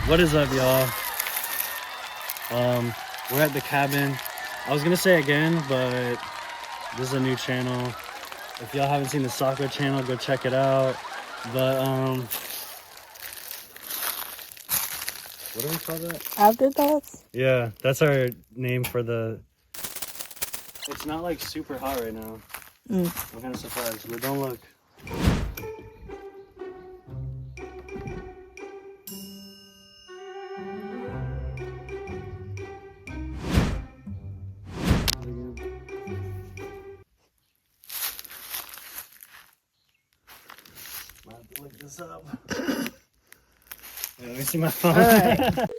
What is up, y'all? We're at the cabin. I was gonna say again, but this is a new channel. If y'all haven't seen the soccer channel, go check it out. But what do we call that? Afterthoughts? Yeah, that's our name for the. It's not like super hot right now. I'm kind of surprised, but don't look. I have to look this up. Wait, let me see my phone. All right.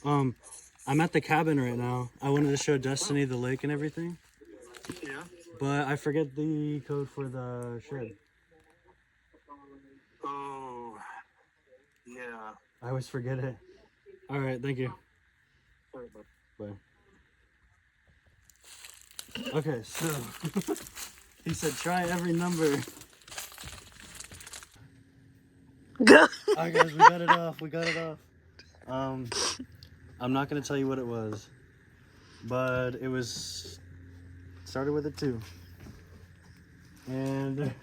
Hello? I'm at the cabin right now. I wanted to show Destiny the lake and everything. Yeah. But I forget the code for the shed. Oh, yeah. I always forget it. All right, thank you. Sorry, bud. Bye. Okay, so he said try every number. Alright guys, we got it off. We got it off. I'm not gonna tell you what it was, but it was started with a 2. And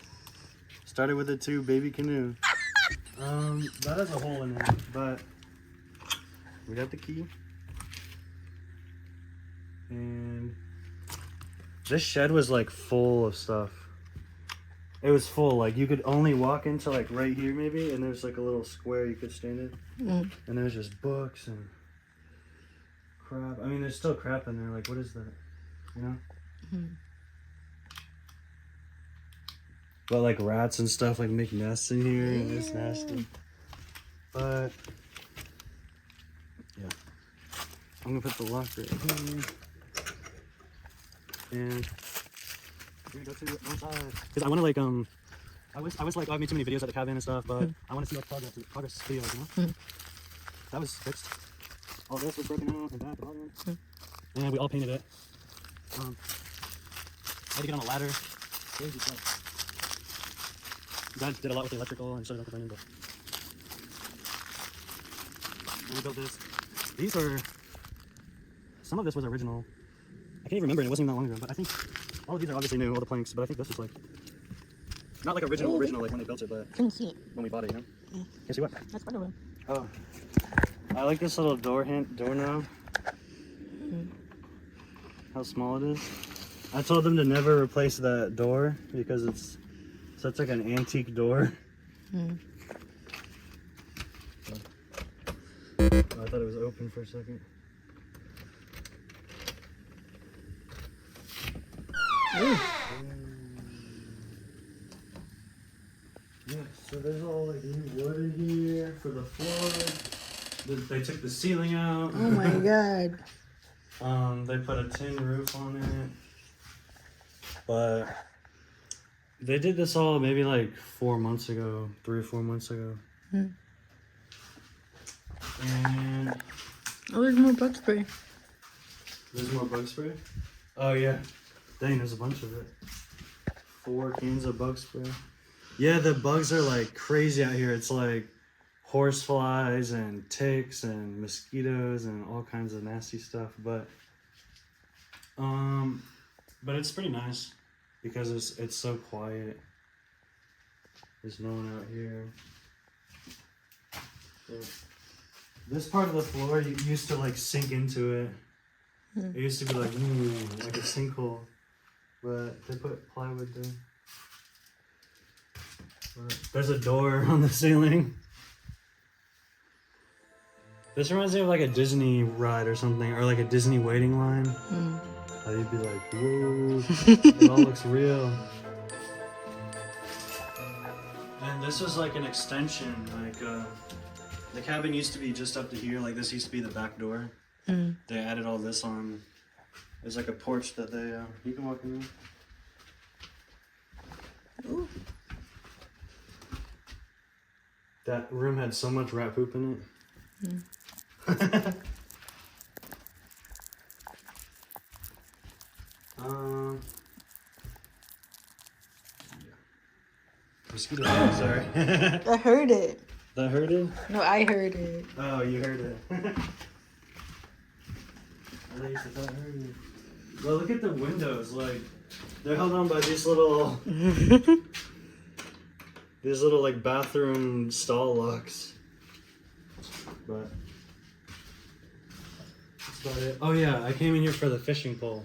started with a 2 baby canoe. That has a hole in it, but we got the key. And this shed was like full of stuff. It was full, like you could only walk into like right here maybe, and there's like a little square you could stand in. And there's just books and crap. I mean, there's still crap in there, like what is that, you know? But like rats and stuff like make nests in here, and it's nasty. But yeah, I'm gonna put the locker in here. And we're gonna go to outside because I want to like I was like, oh, I've made too many videos at the cabin and stuff, but I want to see like progress videos, you know. That was fixed. All this was broken out and that, the bottom, and we all painted it. I had to get on a ladder. Crazy stuff. Dad did a lot with the electrical and started complaining, but and we built this. These are, some of this was original. I can't even remember, it wasn't even that long ago, but I think all of these are obviously new, all the planks, but I think this is like, not like original like when they built it, but Couldn't see it. when we bought it, you know? Can see what? That's part of it. Oh. I like this little doorknob. How small it is. I told them to never replace that door because it's such like an antique door. I thought it was open for a second. Yeah, so there's all like new wood in here for the floor. They took the ceiling out. Oh my god. They put a tin roof on it. But they did this all maybe like 4 months ago, 3 or 4 months ago. And Oh, there's more bug spray. there's more bug spray? Oh yeah. Dang, there's a bunch of it. 4 cans of bug spray. Yeah, the bugs are like crazy out here. It's like horse flies and ticks and mosquitoes and all kinds of nasty stuff. But it's pretty nice because it's so quiet. There's no one out here. So, this part of the floor used to like sink into it. It used to be like, like a sinkhole. But they put plywood there. But there's a door on the ceiling. This reminds me of like a Disney ride or something, or like a Disney waiting line. How you'd be like, whoa, it all looks real. And this is like an extension, like the cabin used to be just up to here, like this used to be the back door. They added all this on. There's like a porch that they, you can walk in. Ooh. That room had so much rat poop in it. Mosquito. Sorry. I heard it. That hurt it? No, I heard it. Oh, you heard it. At least I thought I heard it. Well, look at the windows. Like, they're held on by these little, like bathroom stall locks. But that's about it. Oh yeah, I came in here for the fishing pole.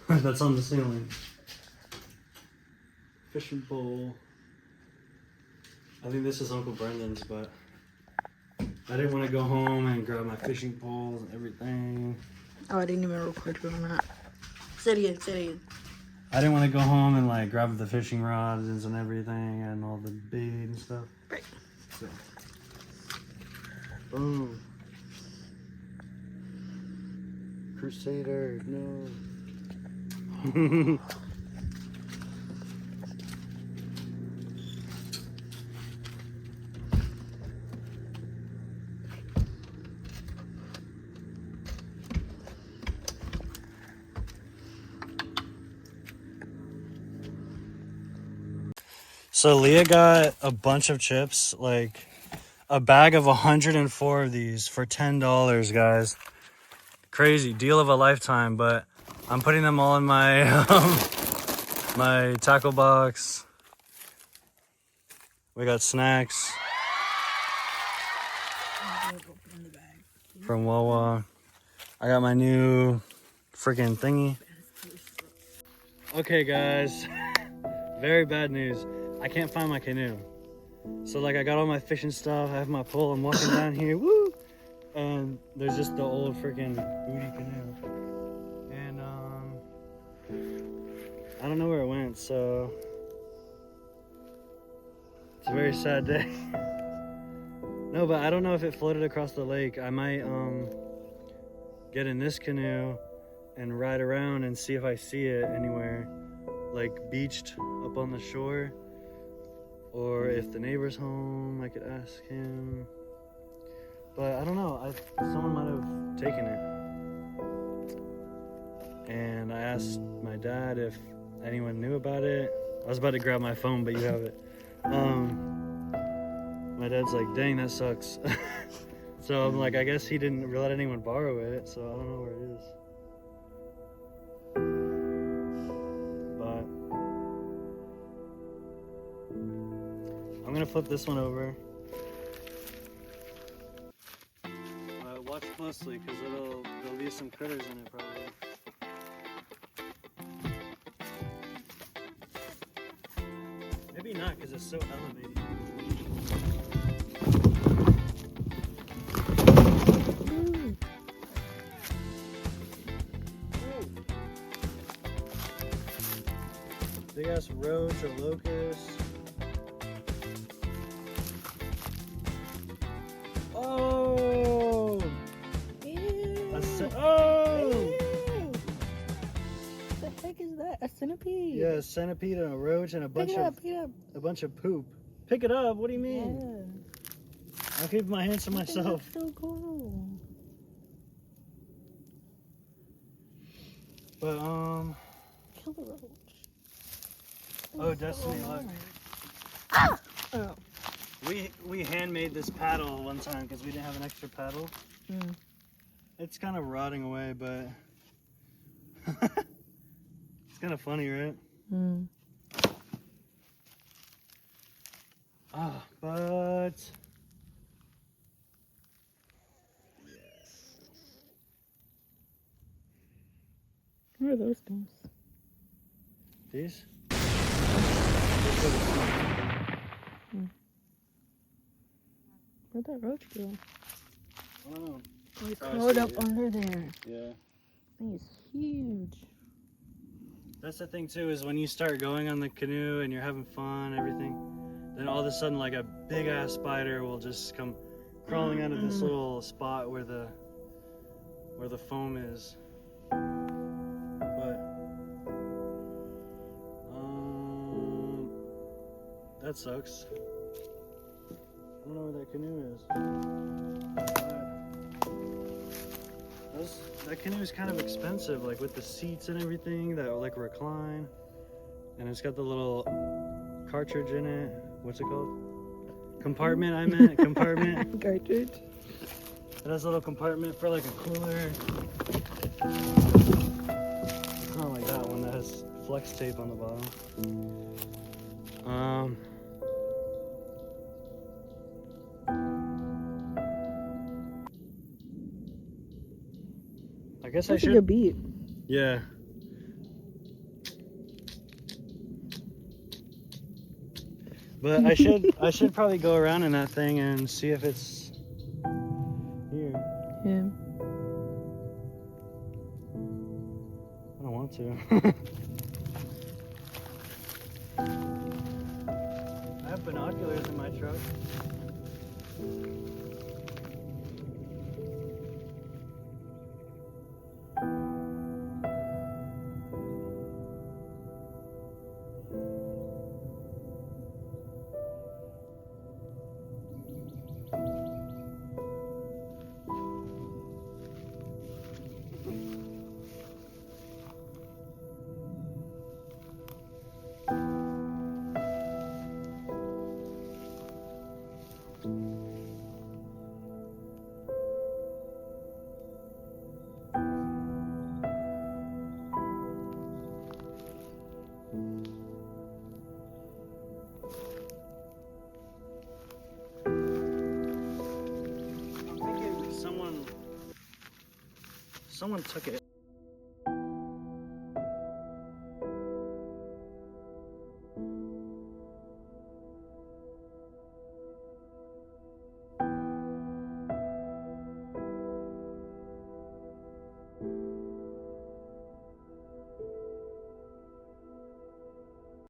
That's on the ceiling. Fishing pole. I think this is Uncle Brendan's, but I didn't want to go home and grab my fishing poles and everything. Oh, I didn't even record you on that. Say it again, say it again. I didn't want to go home and like grab the fishing rods and everything and all the bait and stuff. Right. So, boom. Crusader, no. So Leah got a bunch of chips, like a bag of 104 of these for $10, guys. Crazy deal of a lifetime, but I'm putting them all in my my tackle box. We got snacks from Wawa. I got my new freaking thingy. Okay, guys, very bad news. I can't find my canoe. So like I got all my fishing stuff, I have my pole, I'm walking down here, woo! And there's just the old freaking booty canoe. And I don't know where it went, so it's a very sad day. No, but I don't know if it floated across the lake. I might get in this canoe and ride around and see if I see it anywhere, like beached up on the shore. Or if the neighbor's home, I could ask him. But I don't know, someone might have taken it. And I asked my dad if anyone knew about it. I was about to grab my phone, but you have it. My dad's like, dang, that sucks. So I'm like, I guess he didn't let anyone borrow it, so I don't know where it is. I'm gonna flip this one over. Watch closely, because there'll be some critters in it probably. Maybe not, because it's so elevated. Big ass roach or locust. Oh! Ew. Oh! Ew. What the heck is that? A centipede? Yeah, a centipede and a roach and a bunch of poop. Pick it up? What do you mean? Yeah. I'll keep my hands to myself. That's so cool. But Kill the roach. oh, Destiny, look. Ah! Oh. We handmade this paddle one time because we didn't have an extra paddle. Mm. It's kind of rotting away, but it's kind of funny, right? Mm. But What are those things? these? Where'd that roach go? I don't know. Oh, he Oh, I crawled see up it. under there. Yeah. Thing is huge. That's the thing too, is when you start going on the canoe and you're having fun, everything, then all of a sudden like a big ass spider will just come crawling out of this little spot where the foam is. But that sucks. I don't know where that canoe is. That canoe is kind of expensive, like with the seats and everything that like recline, and it's got the little cartridge in it. What's it called? Compartment, I meant. Compartment. Cartridge. It has a little compartment for like a cooler. Not like that one that has flex tape on the bottom. I guess That's I a should. good beat. Yeah. But I should probably go around in that thing and see if it's here. Yeah. I don't want to. I have binoculars in my truck. I'm thinking someone took it.